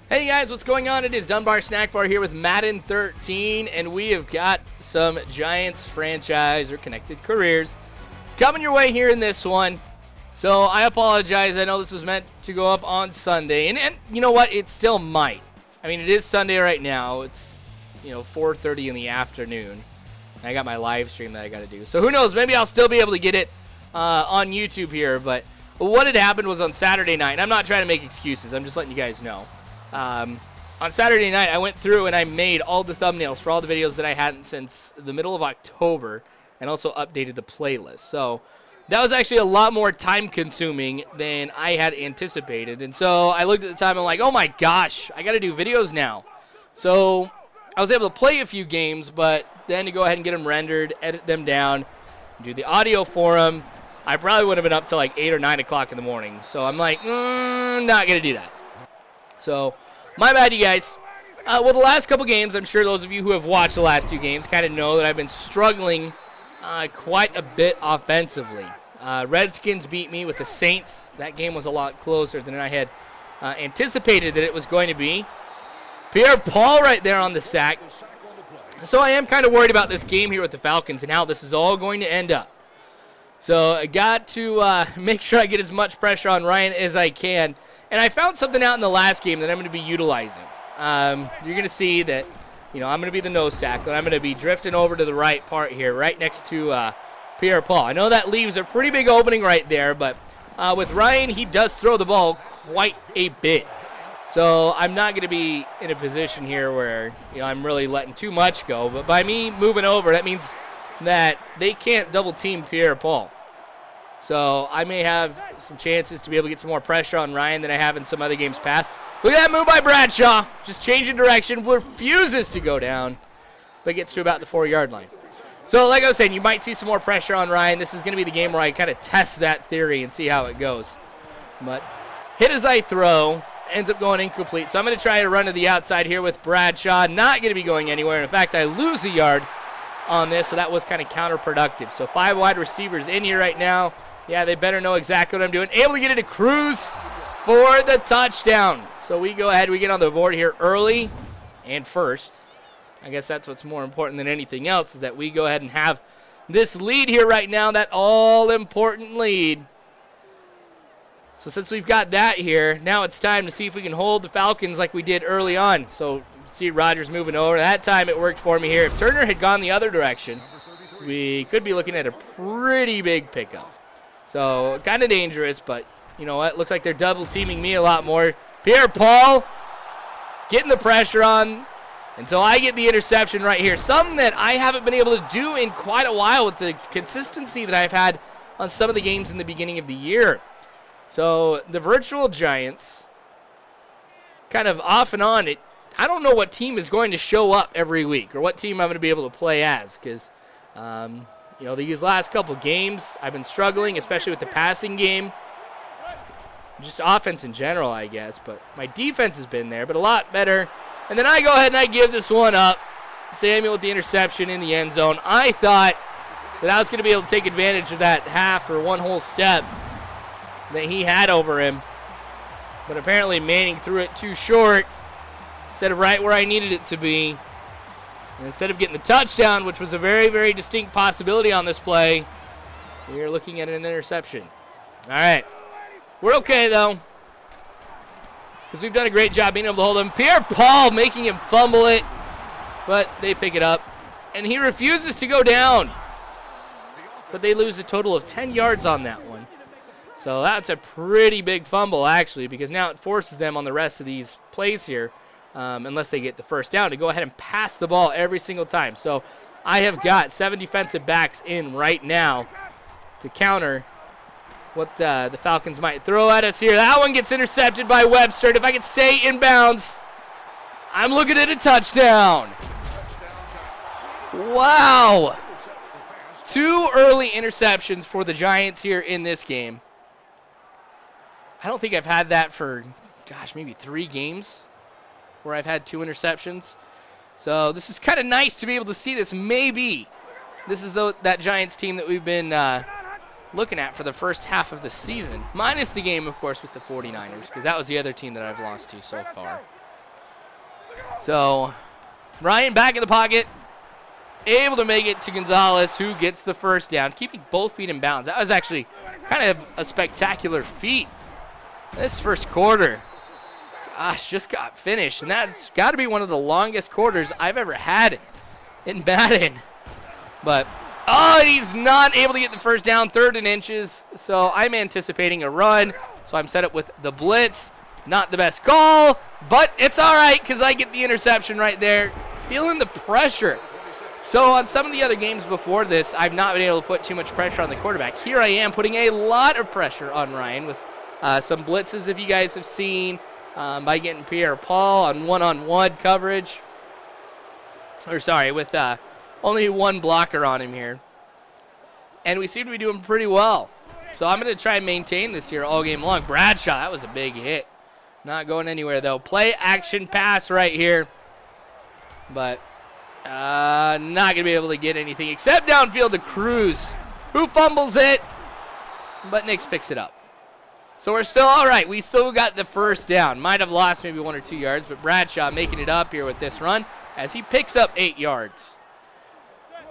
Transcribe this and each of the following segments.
Hey guys, what's going on? It is Dunbar Snackbar here with Madden 13, and we have got some Giants franchise or connected careers coming your way here in this one. So I apologize. I know this was meant to go up on Sunday, and you know what? It still might. I mean, it is Sunday right now. It's 4:30 in the afternoon. I got my live stream that I got to do. So who knows? Maybe I'll still be able to get it on YouTube here. But what had happened was on Saturday night. And I'm not trying to make excuses. I'm just letting you guys know. On Saturday night, I went through and I made all the thumbnails for all the videos that I hadn't since the middle of October, and also updated the playlist. So that was actually a lot more time-consuming than I had anticipated. And so I looked at the time and I'm like, oh my gosh, I got to do videos now. So I was able to play a few games, but then to go ahead and get them rendered, edit them down, do the audio for them, I probably would have been up to like 8 or 9 o'clock in the morning. So I'm like, not going to do that. So, my bad, you guys. Well, the last couple games, I'm sure those of you who have watched the last two games kind of know that I've been struggling quite a bit offensively. Redskins beat me with the Saints. That game was a lot closer than I had anticipated that it was going to be. Pierre-Paul right there on the sack. So I am kind of worried about this game here with the Falcons and how this is all going to end up. So I got to make sure I get as much pressure on Ryan as I can. And I found something out in the last game that I'm going to be utilizing. You're going to see that, I'm going to be the nose tackle. And I'm going to be drifting over to the right part here, right next to Pierre-Paul. I know that leaves a pretty big opening right there, but with Ryan, he does throw the ball quite a bit. So I'm not going to be in a position here where, I'm really letting too much go. But by me moving over, that means that they can't double-team Pierre-Paul. So I may have some chances to be able to get some more pressure on Ryan than I have in some other games past. Look at that move by Bradshaw. Just changing direction. Refuses to go down, but gets to about the 4-yard line. So like I was saying, you might see some more pressure on Ryan. This is going to be the game where I kind of test that theory and see how it goes. But hit as I throw. Ends up going incomplete. So I'm going to try to run to the outside here with Bradshaw. Not going to be going anywhere. In fact, I lose a yard on this, so that was kind of counterproductive. So 5 wide receivers in here right now. Yeah, they better know exactly what I'm doing. Able to get it to Cruz for the touchdown. So we go ahead, we get on the board here early and first. I guess that's what's more important than anything else, is that we go ahead and have this lead here right now, that all-important lead. So since we've got that here, now it's time to see if we can hold the Falcons like we did early on. So see Rodgers moving over. That time it worked for me here. If Turner had gone the other direction, we could be looking at a pretty big pickup. So kind of dangerous, but you know what? Looks like they're double teaming me a lot more. Pierre-Paul getting the pressure on, and so I get the interception right here. Something that I haven't been able to do in quite a while with the consistency that I've had on some of the games in the beginning of the year. So the virtual Giants, kind of off and on, I don't know what team is going to show up every week or what team I'm going to be able to play as, because these last couple games, I've been struggling, especially with the passing game. Just offense in general, I guess. But my defense has been there, but a lot better. And then I go ahead and I give this one up. Samuel with the interception in the end zone. I thought that I was going to be able to take advantage of that half or one whole step that he had over him. But apparently Manning threw it too short instead of right where I needed it to be. And instead of getting the touchdown, which was a very, very distinct possibility on this play, we are looking at an interception. All right. We're okay, though, because we've done a great job being able to hold him. Pierre-Paul making him fumble it, but they pick it up. And he refuses to go down. But they lose a total of 10 yards on that one. So that's a pretty big fumble, actually, because now it forces them on the rest of these plays here, unless they get the first down, to go ahead and pass the ball every single time. So I have got 7 defensive backs in right now to counter what the Falcons might throw at us here. That one gets intercepted by Webster. If I could stay in bounds, I'm looking at a touchdown. Wow. 2 early interceptions for the Giants here in this game. I don't think I've had that for, maybe 3 games where I've had 2 interceptions. So this is kind of nice to be able to see this. Maybe this is that Giants team that we've been looking at for the first half of the season. Minus the game, of course, with the 49ers, because that was the other team that I've lost to so far. So Ryan back in the pocket, able to make it to Gonzalez, who gets the first down, keeping both feet in bounds. That was actually kind of a spectacular feat this first quarter. Gosh, just got finished, and that's got to be one of the longest quarters I've ever had in Madden. But, oh, he's not able to get the first down, 3rd and inches, so I'm anticipating a run. So I'm set up with the blitz. Not the best call, but it's all right because I get the interception right there. Feeling the pressure. So on some of the other games before this, I've not been able to put too much pressure on the quarterback. Here I am putting a lot of pressure on Ryan with some blitzes, if you guys have seen, by getting Pierre-Paul on one-on-one coverage. Or sorry, with only one blocker on him here. And we seem to be doing pretty well. So I'm going to try and maintain this here all game long. Bradshaw, that was a big hit. Not going anywhere, though. Play action pass right here. But not going to be able to get anything except downfield to Cruz, who fumbles it. But Nix picks it up. So we're still all right. We still got the first down. Might have lost maybe 1 or 2 yards, but Bradshaw making it up here with this run as he picks up 8 yards.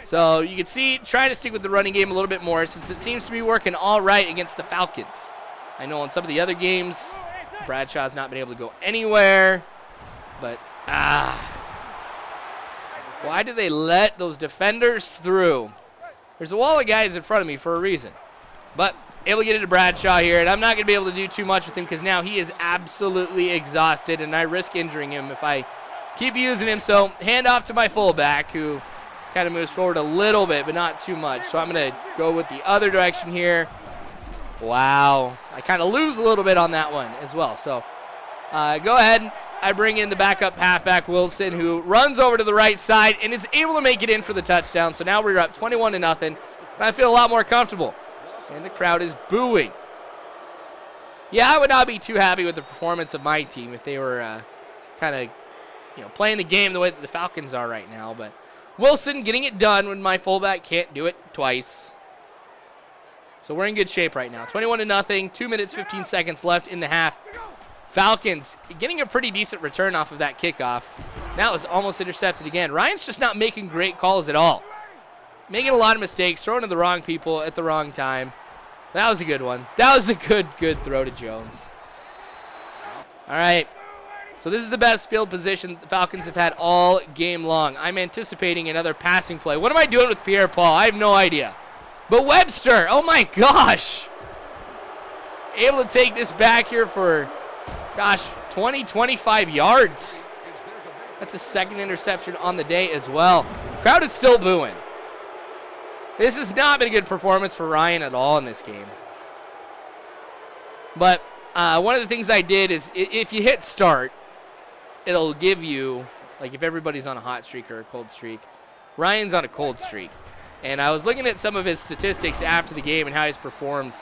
So you can see, trying to stick with the running game a little bit more since it seems to be working all right against the Falcons. I know in some of the other games, Bradshaw's not been able to go anywhere, but why do they let those defenders through? There's a wall of guys in front of me for a reason, but able to get it to Bradshaw here, and I'm not going to be able to do too much with him because now he is absolutely exhausted, and I risk injuring him if I keep using him. So hand off to my fullback, who kind of moves forward a little bit, but not too much. So I'm going to go with the other direction here. Wow. I kind of lose a little bit on that one as well. So go ahead. I bring in the backup halfback, Wilson, who runs over to the right side and is able to make it in for the touchdown. So now we're up 21-0, and I feel a lot more comfortable. And the crowd is booing. Yeah, I would not be too happy with the performance of my team if they were kind of, playing the game the way that the Falcons are right now. But Wilson getting it done when my fullback can't do it twice. So we're in good shape right now. 21-0, 2 minutes, 15 seconds left in the half. Falcons getting a pretty decent return off of that kickoff. That was almost intercepted again. Ryan's just not making great calls at all. Making a lot of mistakes, throwing to the wrong people at the wrong time. That was a good one. That was a good throw to Jones. All right. So this is the best field position the Falcons have had all game long. I'm anticipating another passing play. What am I doing with Pierre-Paul? I have no idea. But Webster, oh my gosh. Able to take this back here for, 20, 25 yards. That's a second interception on the day as well. Crowd is still booing. This has not been a good performance for Ryan at all in this game. But one of the things I did is if you hit start, it'll give you, like if everybody's on a hot streak or a cold streak, Ryan's on a cold streak. And I was looking at some of his statistics after the game and how he's performed.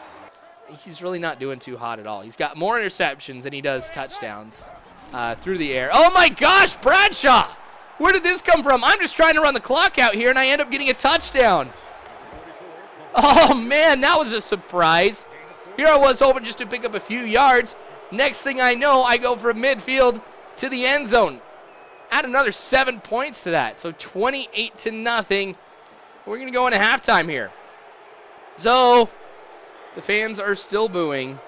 He's really not doing too hot at all. He's got more interceptions than he does touchdowns through the air. Oh my gosh, Bradshaw! Where did this come from? I'm just trying to run the clock out here and I end up getting a touchdown. Oh man, that was a surprise. Here I was hoping just to pick up a few yards. Next thing I know, I go from midfield to the end zone. Add another 7 points to that. So 28-0. We're going to go into halftime here. So the fans are still booing,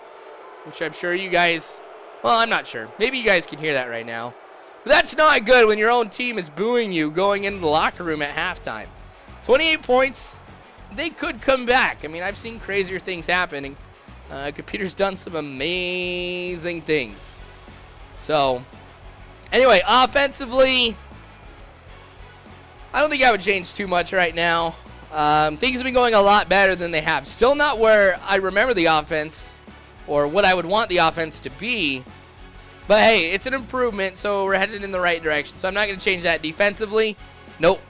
which I'm sure you guys, well, I'm not sure. Maybe you guys can hear that right now. But that's not good when your own team is booing you going into the locker room at halftime. 28 points. They could come back. I mean, I've seen crazier things happen, and Computer's done some amazing things. So, anyway, offensively, I don't think I would change too much right now. Things have been going a lot better than they have. Still not where I remember the offense or what I would want the offense to be. But, hey, it's an improvement, so we're headed in the right direction. So I'm not going to change that defensively. Nope.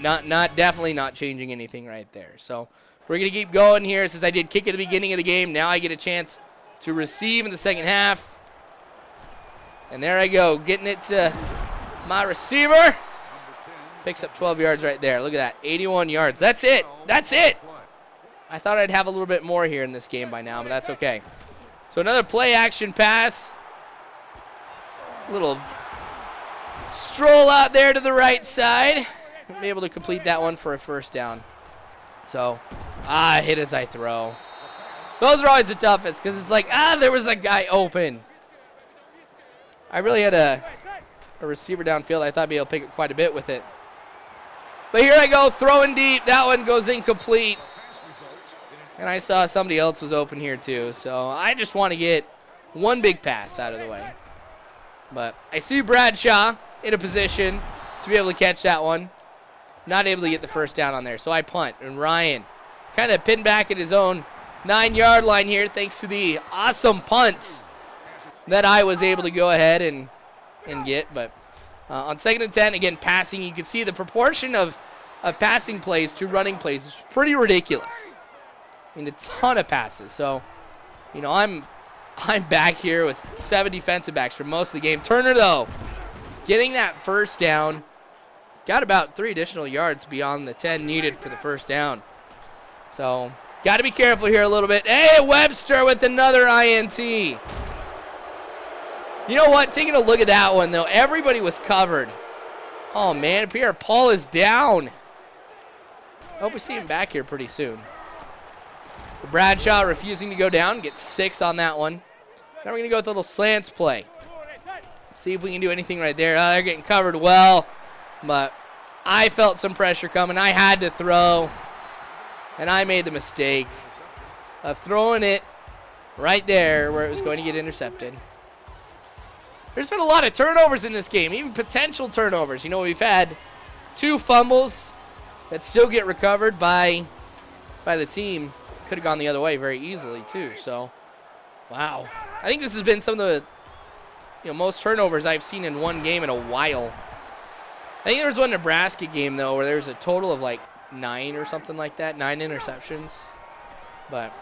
Definitely not changing anything right there. So we're going to keep going here since I did kick at the beginning of the game. Now I get a chance to receive in the second half. And there I go, getting it to my receiver. Picks up 12 yards right there. Look at that, 81 yards. That's it. That's it. I thought I'd have a little bit more here in this game by now, but that's okay. So another play action pass. Little stroll out there to the right side. Be able to complete that one for a first down. So, hit as I throw. Those are always the toughest because it's like, there was a guy open. I really had a receiver downfield. I thought I'd be able to pick it quite a bit with it. But here I go, throwing deep. That one goes incomplete. And I saw somebody else was open here too. So I just want to get one big pass out of the way. But I see Bradshaw in a position to be able to catch that one. Not able to get the first down on there. So I punt. And Ryan kind of pinned back at his own 9-yard line here thanks to the awesome punt that I was able to go ahead and get. But on 2nd and 10, again, passing, you can see the proportion of passing plays to running plays is pretty ridiculous. I mean, a ton of passes. So, you know, I'm back here with 7 defensive backs for most of the game. Turner, though, getting that first down. Got about 3 additional yards beyond the 10 needed for the first down. So, got to be careful here a little bit. Hey, Webster with another INT. You know what? Taking a look at that one, though, everybody was covered. Oh, man, Pierre-Paul is down. I hope we see him back here pretty soon. Bradshaw refusing to go down. Gets 6 on that one. Now we're going to go with a little slants play. See if we can do anything right there. They're getting covered well, but I felt some pressure coming. I had to throw, and I made the mistake of throwing it right there where it was going to get intercepted. There's been a lot of turnovers in this game, even potential turnovers. You know, we've had 2 fumbles that still get recovered by the team. Could have gone the other way very easily, too. So, wow. I think this has been some of the most turnovers I've seen in one game in a while. I think there was one Nebraska game, though, where there was a total of like 9 or something like that. 9 interceptions. But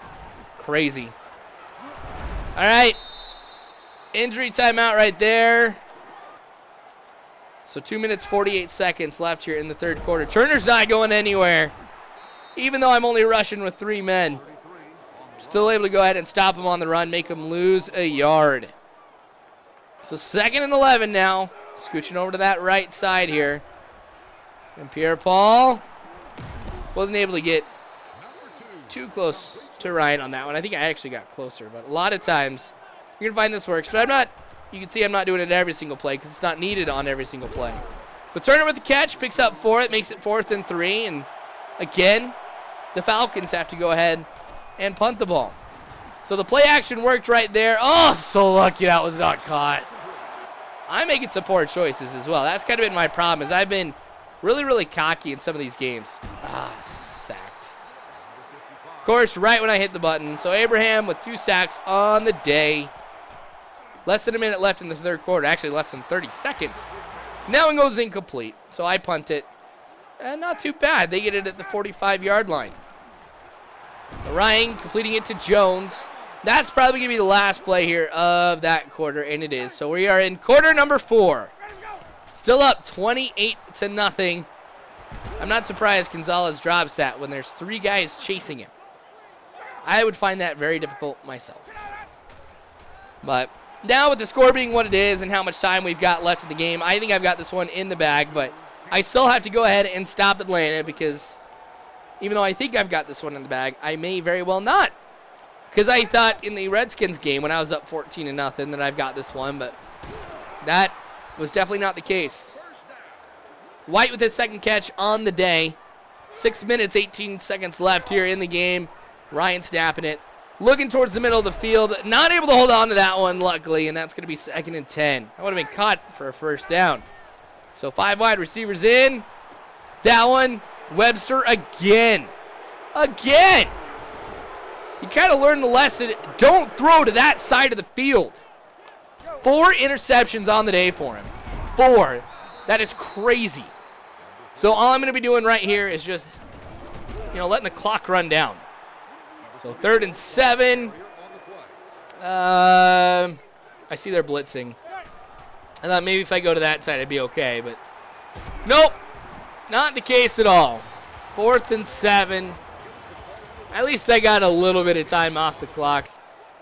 crazy. All right. Injury timeout right there. So 2 minutes, 48 seconds left here in the third quarter. Turner's not going anywhere. Even though I'm only rushing with 3 men. Still able to go ahead and stop him on the run, make him lose a yard. So 2nd and 11 now. Scooching over to that right side here. And Pierre-Paul wasn't able to get too close to Ryan on that one. I think I actually got closer, but a lot of times you're going to find this works. But you can see I'm not doing it every single play because it's not needed on every single play. But Turner with the catch, picks up 4. It makes it 4th and 3. And again, the Falcons have to go ahead and punt the ball. So the play action worked right there. Oh, so lucky that was not caught. I'm making some poor choices as well. That's kind of been my problem, is I've been really, really cocky in some of these games. Sacked. Of course, right when I hit the button. So Abraham with 2 sacks on the day. Less than a minute left in the third quarter. Actually, less than 30 seconds. Now it goes incomplete. So I punt it. And not too bad. They get it at the 45-yard line. Ryan completing it to Jones. That's probably going to be the last play here of that quarter, and it is. So we are in quarter number 4. Still up 28-0. I'm not surprised Gonzalez drops that when there's 3 guys chasing him. I would find that very difficult myself. But now with the score being what it is and how much time we've got left in the game, I think I've got this one in the bag, but I still have to go ahead and stop Atlanta because even though I think I've got this one in the bag, I may very well not. Because I thought in the Redskins game when I was up 14-0 that I've got this one, but that was definitely not the case. White with his second catch on the day. 6 minutes, 18 seconds left here in the game. Ryan snapping it. Looking towards the middle of the field. Not able to hold on to that one, luckily, and that's going to be 2nd and 10. That would have been caught for a first down. So 5 wide receivers in. That one, Webster again. Again! You kind of learned the lesson. Don't throw to that side of the field. 4 interceptions on the day for him. 4. That is crazy. So all I'm going to be doing right here is just, letting the clock run down. So 3rd and 7. I see they're blitzing. I thought maybe if I go to that side, I'd be okay, but nope. Not the case at all. 4th and 7. At least I got a little bit of time off the clock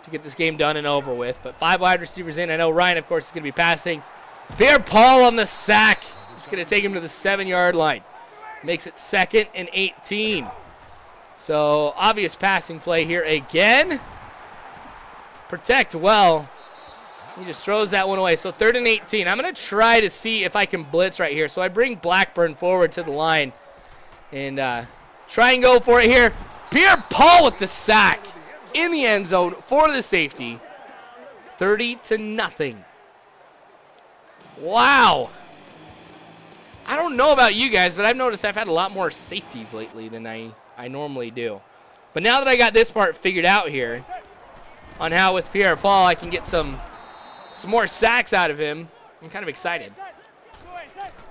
to get this game done and over with. But 5 wide receivers in. I know Ryan, of course, is going to be passing. Pierre-Paul on the sack. It's going to take him to the 7-yard line. Makes it 2nd and 18. So, obvious passing play here again. Protect well. He just throws that one away. So, 3rd and 18. I'm going to try to see if I can blitz right here. So, I bring Blackburn forward to the line. And try and go for it here. Pierre-Paul with the sack in the end zone for the safety. 30-0. Wow. I don't know about you guys, but I've noticed I've had a lot more safeties lately than I normally do. But now that I got this part figured out here on how with Pierre-Paul I can get some more sacks out of him, I'm kind of excited.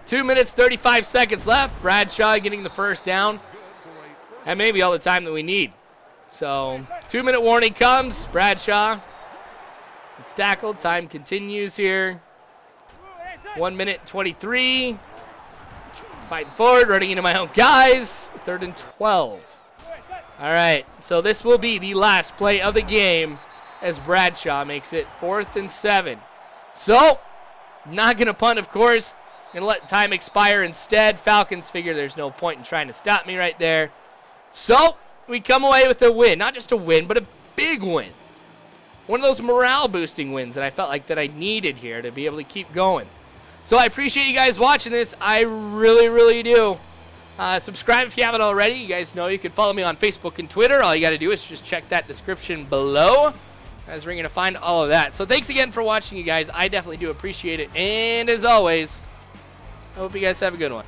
2 minutes, 35 seconds left. Bradshaw getting the first down. That may be all the time that we need. So, 2-minute warning comes. Bradshaw. It's tackled. Time continues here. 1 minute, 23. Fighting forward, running into my own guys. 3rd and 12. All right, so this will be the last play of the game as Bradshaw makes it 4th and 7. So, not going to punt, of course. Going to let time expire instead. Falcons figure there's no point in trying to stop me right there. So, we come away with a win. Not just a win, but a big win. One of those morale-boosting wins that I felt like that I needed here to be able to keep going. So I appreciate you guys watching this. I really, really do. Subscribe if you haven't already. You guys know you can follow me on Facebook and Twitter. All you got to do is just check that description below, as we're going to find all of that. So thanks again for watching, you guys. I definitely do appreciate it. And as always, I hope you guys have a good one.